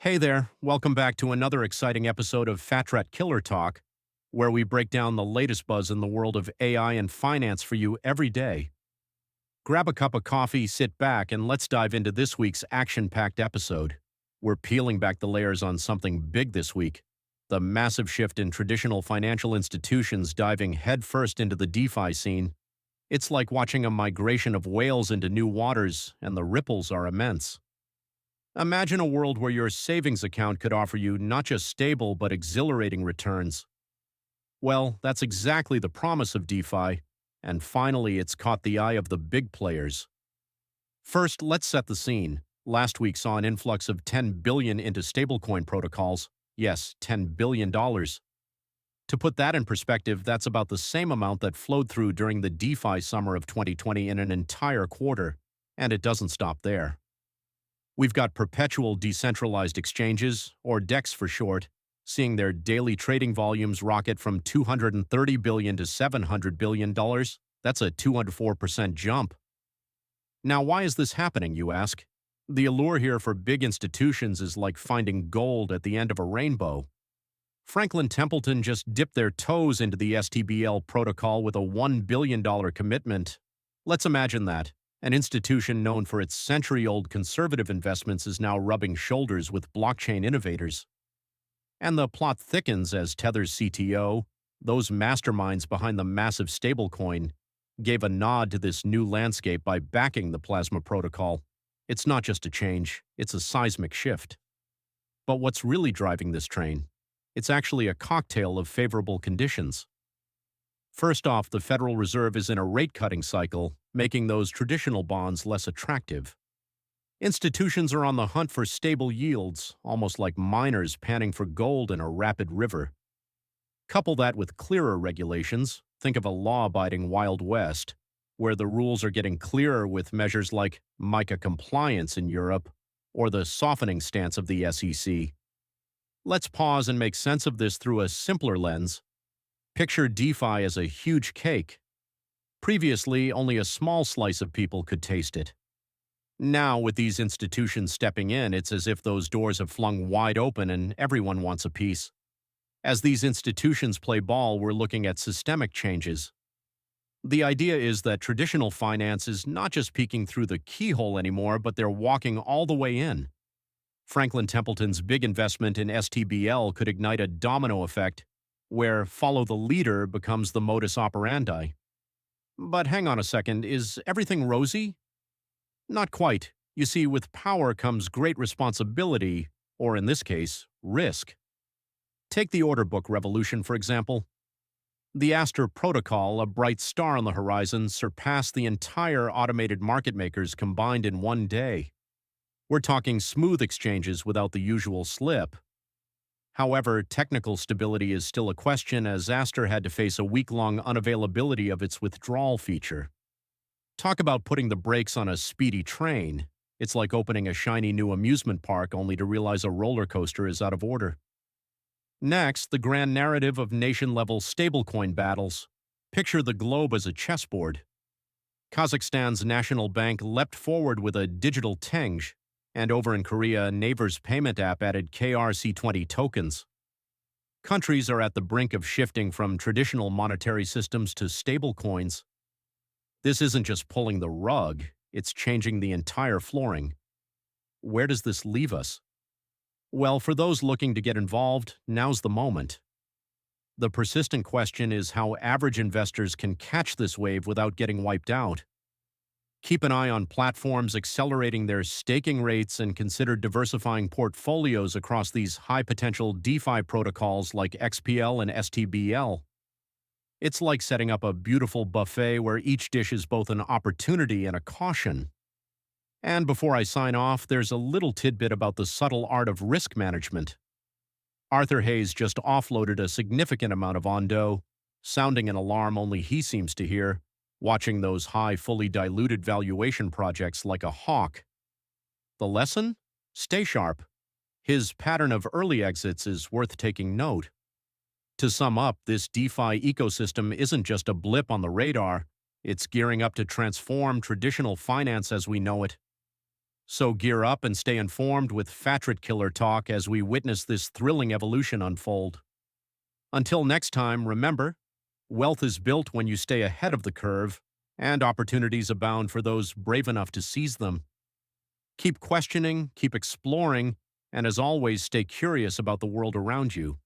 Hey there, welcome back to another exciting episode of Fatratkiller Talk, where we break down the latest buzz in the world of AI and finance for you every day. Grab a cup of coffee, sit back, and let's dive into this week's action-packed episode. We're peeling back the layers on something big this week: the massive shift in traditional financial institutions diving headfirst into the DeFi scene. It's like watching a migration of whales into new waters, and the ripples are immense. Imagine a world where your savings account could offer you not just stable but exhilarating returns. Well, that's exactly the promise of DeFi, and finally it's caught the eye of the big players. First, let's set the scene. Last week saw an influx of $10 billion into stablecoin protocols. Yes, $10 billion. To put that in perspective, that's about the same amount that flowed through during the DeFi summer of 2020 in an entire quarter, and it doesn't stop there. We've got perpetual decentralized exchanges, or DEX for short, seeing their daily trading volumes rocket from $230 billion to $700 billion. That's a 204% jump. Now, why is this happening, you ask? The allure here for big institutions is like finding gold at the end of a rainbow. Franklin Templeton just dipped their toes into the STBL protocol with a $1 billion commitment. Let's imagine that. An institution known for its century-old conservative investments is now rubbing shoulders with blockchain innovators. And the plot thickens as Tether's CTO, those masterminds behind the massive stablecoin, gave a nod to this new landscape by backing the Plasma protocol. It's not just a change, it's a seismic shift. But what's really driving this train? It's actually a cocktail of favorable conditions. First off, the Federal Reserve is in a rate-cutting cycle, making those traditional bonds less attractive. Institutions are on the hunt for stable yields, almost like miners panning for gold in a rapid river. Couple that with clearer regulations, think of a law-abiding Wild West, where the rules are getting clearer with measures like MiCA compliance in Europe or the softening stance of the SEC. Let's pause and make sense of this through a simpler lens. Picture DeFi as a huge cake. Previously, only a small slice of people could taste it. Now, with these institutions stepping in, it's as if those doors have flung wide open and everyone wants a piece. As these institutions play ball, we're looking at systemic changes. The idea is that traditional finance is not just peeking through the keyhole anymore, but they're walking all the way in. Franklin Templeton's big investment in STBL could ignite a domino effect, where follow the leader becomes the modus operandi. But hang on a second, is everything rosy? Not quite. You see, with power comes great responsibility, or in this case, risk. Take the order book revolution, for example. The Aster protocol, a bright star on the horizon, surpassed the entire automated market makers combined in one day. We're talking smooth exchanges without the usual slip. However, technical stability is still a question, as Aster had to face a week-long unavailability of its withdrawal feature. Talk about putting the brakes on a speedy train. It's like opening a shiny new amusement park only to realize a roller coaster is out of order. Next, the grand narrative of nation-level stablecoin battles. Picture the globe as a chessboard. Kazakhstan's national bank leapt forward with a digital tenge, and over in Korea, Naver's payment app added KRC20 tokens. Countries are at the brink of shifting from traditional monetary systems to stablecoins. This isn't just pulling the rug, it's changing the entire flooring. Where does this leave us? Well, for those looking to get involved, now's the moment. The persistent question is how average investors can catch this wave without getting wiped out. Keep an eye on platforms accelerating their staking rates and consider diversifying portfolios across these high-potential DeFi protocols like XPL and STBL. It's like setting up a beautiful buffet where each dish is both an opportunity and a caution. And before I sign off, there's a little tidbit about the subtle art of risk management. Arthur Hayes just offloaded a significant amount of Ondo, sounding an alarm only he seems to hear, watching those high, fully diluted valuation projects like a hawk. The lesson? Stay sharp. His pattern of early exits is worth taking note. To sum up, this DeFi ecosystem isn't just a blip on the radar, it's gearing up to transform traditional finance as we know it. So gear up and stay informed with Fatratkiller Talk as we witness this thrilling evolution unfold. Until next time, remember, wealth is built when you stay ahead of the curve, and opportunities abound for those brave enough to seize them. Keep questioning, keep exploring, and as always, stay curious about the world around you.